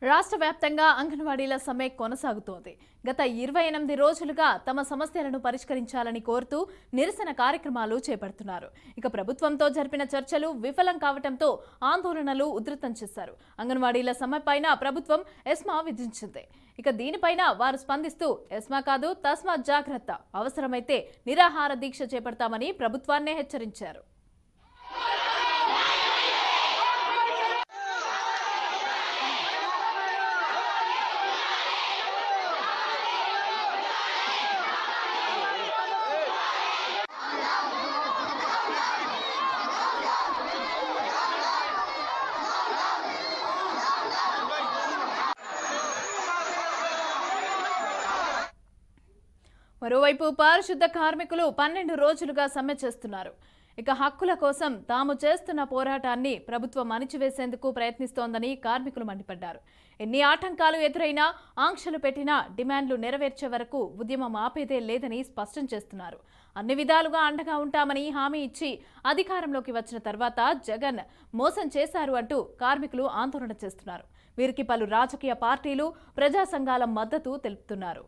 రాష్ట్ర వ్యాప్తంగా అంగన్వాడీల సమ్మె కొనసాగుతోంది. గత 28 రోజులుగా తమ సమస్యలను పరిష్కరించాలని కోరుతూ నిరసన కార్యక్రమాలు చేపడుతున్నారు. ఇక ప్రభుత్వంతో జరిపిన చర్చలు విఫలం కావడంతో ఆందోళనలు ఉధృతం చేశారు. అంగన్వాడీల సమ్మెపైన ప్రభుత్వం ఎస్మా విధించింది. ఇక దీనిపైన వారు స్పందిస్తూ ఎస్మా కాదు తస్మాత్ జాగ్రత్త, అవసరమైతే నిరాహార దీక్ష చేపడతామని ప్రభుత్వాన్నే హెచ్చరించారు. మరోవైపు పారిశుద్ధ కార్మికులు 12 రోజులుగా సమ్మె చేస్తున్నారు. ఇక హక్కుల కోసం తాము చేస్తున్న పోరాటాన్ని ప్రభుత్వం అణిచివేసేందుకు ప్రయత్నిస్తోందని కార్మికులు మండిపడ్డారు. ఎన్ని ఆటంకాలు ఎదురైనా, ఆంక్షలు పెట్టినా డిమాండ్లు నెరవేర్చే వరకు ఉద్యమం ఆపేదే లేదని స్పష్టం చేస్తున్నారు. అన్ని విధాలుగా అండగా ఉంటామని హామీ ఇచ్చి అధికారంలోకి వచ్చిన తర్వాత జగన్ మోసం చేశారు అంటూ కార్మికులు ఆందోళన చేస్తున్నారు. వీరికి పలు రాజకీయ పార్టీలు, ప్రజా సంఘాల మద్దతు తెలుపుతున్నారు.